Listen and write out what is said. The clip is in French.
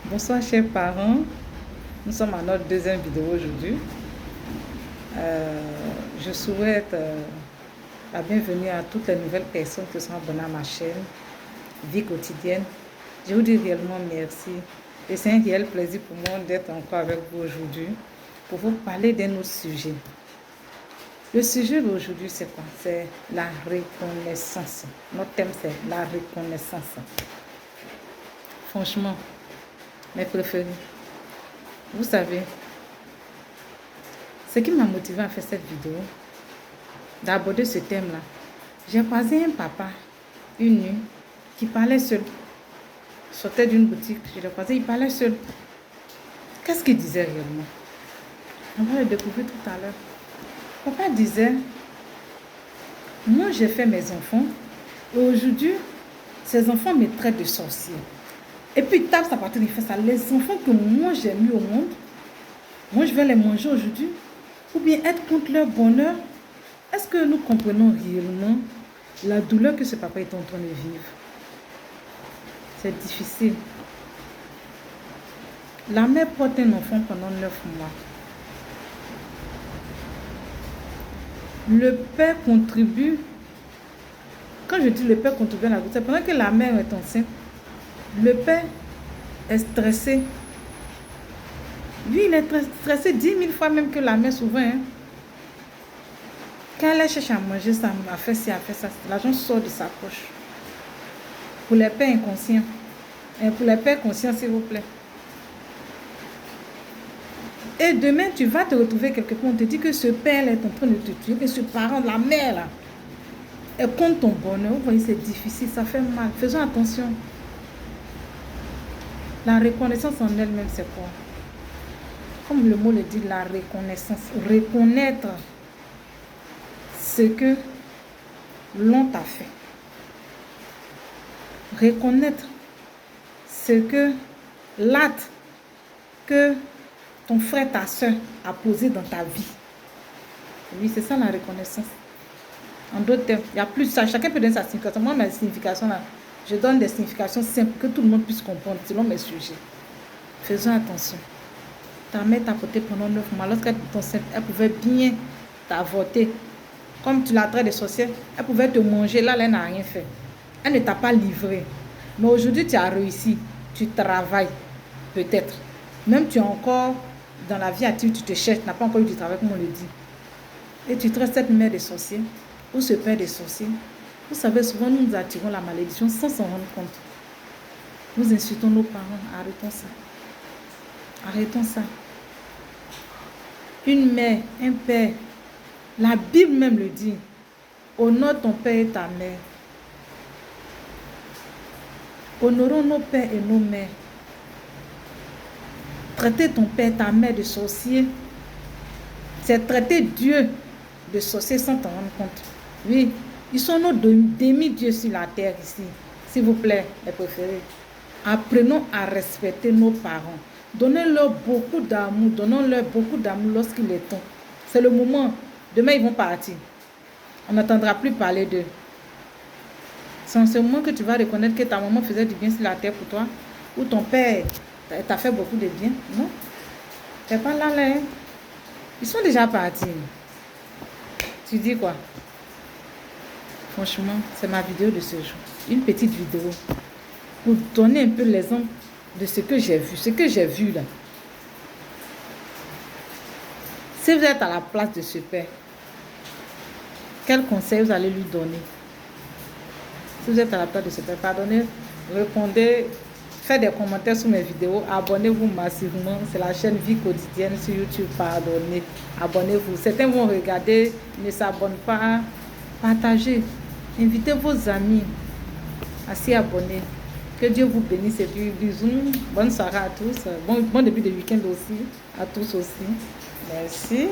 Bonsoir chers parents, nous sommes à notre deuxième vidéo aujourd'hui. Je souhaite la bienvenue à toutes les nouvelles personnes qui sont abonnées à ma chaîne Vie quotidienne. Je vous dis réellement merci et c'est un réel plaisir pour moi d'être encore avec vous aujourd'hui pour vous parler d'un autre sujet. Le sujet d'aujourd'hui c'est quoi? C'est la reconnaissance. Notre thème c'est la reconnaissance. Franchement, mes préférés. Vous savez, ce qui m'a motivé à faire cette vidéo, d'aborder ce thème-là, j'ai croisé un papa une nuit qui parlait seul. Il sortait d'une boutique, je l'ai croisé, il parlait seul. Qu'est-ce qu'il disait réellement? On va le découvrir tout à l'heure. Papa disait, moi j'ai fait mes enfants et aujourd'hui, ces enfants me traitent de sorcier. Et puis il tape sa partie, il fait ça. Les enfants que moi j'ai mis au monde, moi je vais les manger aujourd'hui, ou bien être contre leur bonheur. Est-ce que nous comprenons réellement la douleur que ce papa est en train de vivre? C'est difficile. La mère porte un enfant pendant 9 mois. Le père contribue. Quand je dis le père contribue à la grossesse, pendant que la mère est enceinte, le père est stressé. Lui, il est stressé 10 000 fois même que la mère souvent. Hein. Quand elle cherche à manger, ça a fait ci, a fait ça. L'argent sort de sa poche. Pour les pères inconscients. Et pour les pères conscients, s'il vous plaît. Et demain, tu vas te retrouver quelque part. On te dit que ce père est en train de te tuer. Que ce parent, la mère, là, est contre ton bonheur. Vous voyez, c'est difficile. Ça fait mal. Faisons attention. La reconnaissance en elle-même, c'est quoi? Comme le mot le dit, la reconnaissance. Reconnaître ce que l'on t'a fait. Reconnaître ce que l'acte que ton frère, ta soeur a posé dans ta vie. Oui, c'est ça la reconnaissance. En d'autres termes, il y a plus ça. Chacun peut donner sa signification. Moi, ma signification là, je donne des significations simples que tout le monde puisse comprendre selon mes sujets. Faisons attention. Ta mère t'a porté pendant 9 mois. Lorsqu'elle était enceinte, elle pouvait bien t'avorter. Comme tu la traites de sorcière, elle pouvait te manger. Là, elle n'a rien fait. Elle ne t'a pas livré. Mais aujourd'hui, tu as réussi. Tu travailles. Peut-être. Même tu es encore dans la vie active, tu te cherches. Tu n'as pas encore eu du travail, comme on le dit. Et tu traites cette mère de sorcier ou ce père de sorcier. Vous savez, souvent, nous attirons la malédiction sans s'en rendre compte. Nous insultons nos parents. Arrêtons ça. Arrêtons ça. Une mère, un père, la Bible même le dit. Honore ton père et ta mère. Honorons nos pères et nos mères. Traiter ton père, ta mère de sorcier, c'est traiter Dieu de sorcier sans t'en rendre compte. Oui, ils sont nos demi-dieux sur la terre ici. S'il vous plaît, les préférés. Apprenons à respecter nos parents. Donnez-leur beaucoup d'amour. Donnons-leur beaucoup d'amour lorsqu'il est temps. C'est le moment. Demain, ils vont partir. On n'entendra plus parler d'eux. C'est en ce moment que tu vas reconnaître que ta maman faisait du bien sur la terre pour toi. Ou ton père t'a fait beaucoup de bien. Non? Tu n'es pas là, là. Hein? Ils sont déjà partis. Tu dis quoi? Franchement, c'est ma vidéo de ce jour. Une petite vidéo. Pour donner un peu l'exemple de ce que j'ai vu. Ce que j'ai vu là. Si vous êtes à la place de ce père, quel conseil vous allez lui donner? Si vous êtes à la place de ce père, pardonnez, répondez, faites des commentaires sous mes vidéos, abonnez-vous massivement. C'est la chaîne Vie quotidienne sur YouTube, pardonnez, abonnez-vous. Certains vont regarder, ne s'abonnent pas, partagez, invitez vos amis à s'y abonner. Que Dieu vous bénisse et puis bisous. Bonne soirée à tous. Bon début de week-end aussi. À tous aussi. Merci.